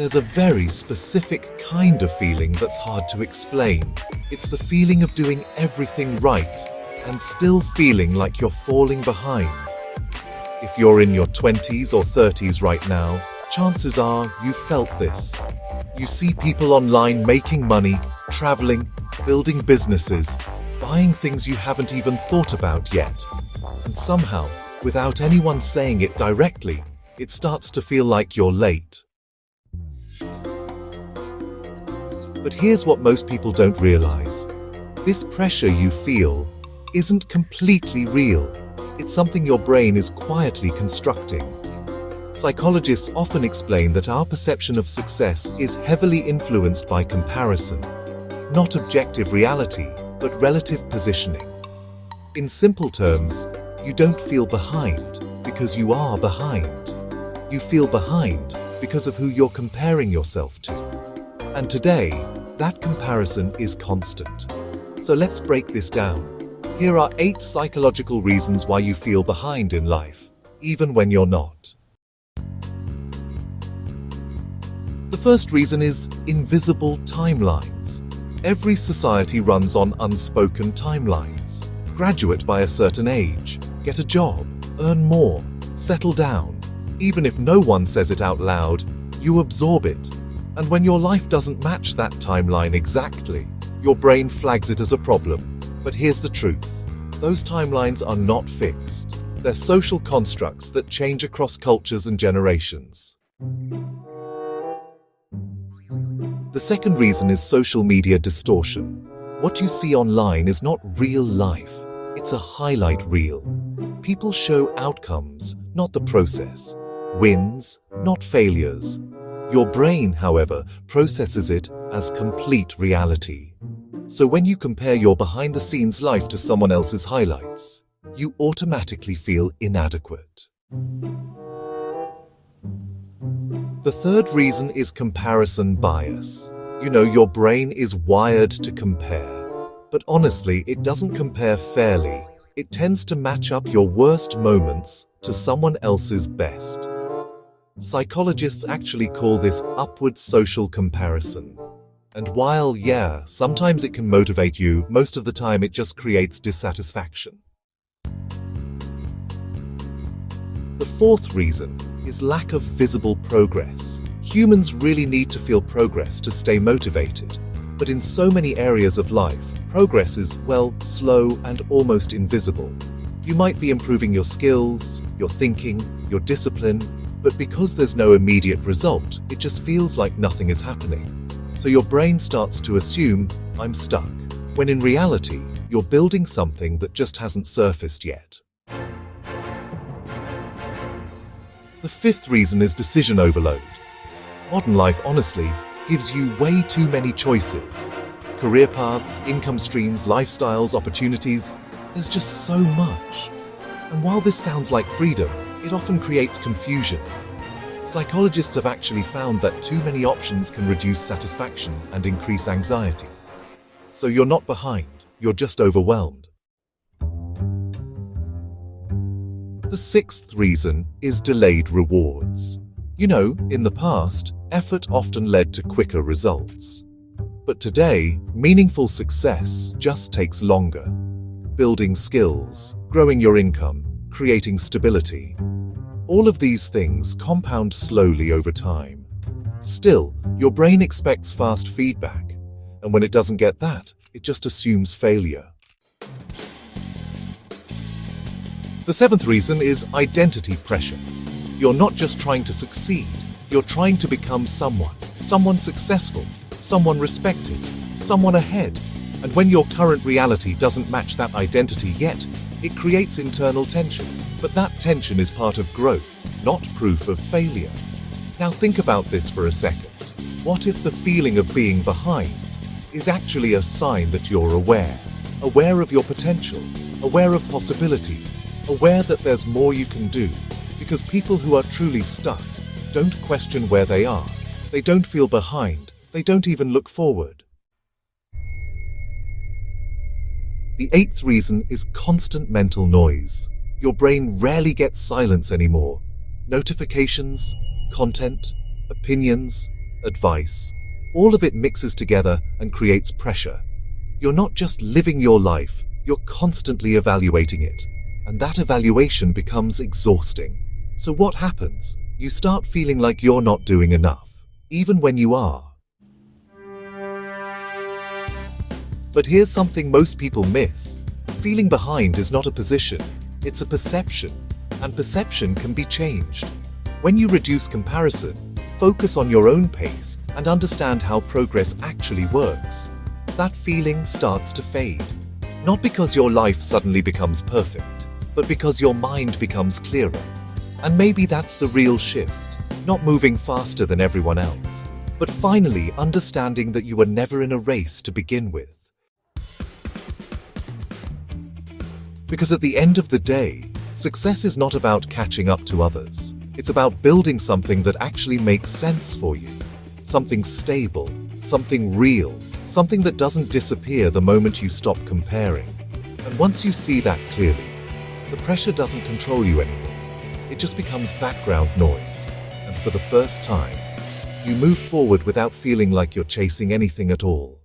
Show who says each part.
Speaker 1: There's a very specific kind of feeling that's hard to explain. It's the feeling of doing everything right and still feeling like you're falling behind. If you're in your 20s or 30s right now, chances are you felt this. You see people online making money, traveling, building businesses, buying things you haven't even thought about yet. And somehow, without anyone saying it directly, it starts to feel like you're late. But here's what most people don't realize. This pressure you feel isn't completely real. It's something your brain is quietly constructing. Psychologists often explain that our perception of success is heavily influenced by comparison, not objective reality, but relative positioning. In simple terms, you don't feel behind because you are behind. You feel behind because of who you're comparing yourself to. And today, that comparison is constant. So let's break this down. Here are 8 psychological reasons why you feel behind in life, even when you're not. The first reason is invisible timelines. Every society runs on unspoken timelines. Graduate by a certain age, get a job, earn more, settle down. Even if no one says it out loud, you absorb it. And when your life doesn't match that timeline exactly, your brain flags it as a problem. But here's the truth. Those timelines are not fixed. They're social constructs that change across cultures and generations. The second reason is social media distortion. What you see online is not real life. It's a highlight reel. People show outcomes, not the process. Wins, not failures. Your brain, however, processes it as complete reality. So when you compare your behind-the-scenes life to someone else's highlights, you automatically feel inadequate. The third reason is comparison bias. You know, your brain is wired to compare. But honestly, it doesn't compare fairly. It tends to match up your worst moments to someone else's best. Psychologists actually call this upward social comparison. And while, sometimes it can motivate you, most of the time it just creates dissatisfaction. The fourth reason is lack of visible progress. Humans really need to feel progress to stay motivated. But in so many areas of life, progress is, slow and almost invisible. You might be improving your skills, your thinking, your discipline, but because there's no immediate result, it just feels like nothing is happening. So your brain starts to assume, I'm stuck, when in reality, you're building something that just hasn't surfaced yet. The fifth reason is decision overload. Modern life, honestly, gives you way too many choices. Career paths, income streams, lifestyles, opportunities, there's just so much. And while this sounds like freedom, it often creates confusion. Psychologists have actually found that too many options can reduce satisfaction and increase anxiety. So you're not behind, you're just overwhelmed. The sixth reason is delayed rewards. You know, in the past, effort often led to quicker results. But today, meaningful success just takes longer. Building skills, growing your income, creating stability. All of these things compound slowly over time. Still, your brain expects fast feedback, and when it doesn't get that, it just assumes failure. The seventh reason is identity pressure. You're not just trying to succeed, you're trying to become someone successful, someone respected, someone ahead. And when your current reality doesn't match that identity yet, it creates internal tension. But that tension is part of growth, not proof of failure. Now think about this for a second. What if the feeling of being behind is actually a sign that you're aware of your potential, aware of possibilities, aware that there's more you can do? Because people who are truly stuck don't question where they are. They don't feel behind. They don't even look forward. The eighth reason is constant mental noise. Your brain rarely gets silence anymore. Notifications, content, opinions, advice. All of it mixes together and creates pressure. You're not just living your life, you're constantly evaluating it. And that evaluation becomes exhausting. So what happens? You start feeling like you're not doing enough, even when you are. But here's something most people miss. Feeling behind is not a position, it's a perception. And perception can be changed. When you reduce comparison, focus on your own pace, and understand how progress actually works, that feeling starts to fade. Not because your life suddenly becomes perfect, but because your mind becomes clearer. And maybe that's the real shift. Not moving faster than everyone else, but finally understanding that you were never in a race to begin with. Because at the end of the day, success is not about catching up to others. It's about building something that actually makes sense for you. Something stable, something real, something that doesn't disappear the moment you stop comparing. And once you see that clearly, the pressure doesn't control you anymore. It just becomes background noise. And for the first time, you move forward without feeling like you're chasing anything at all.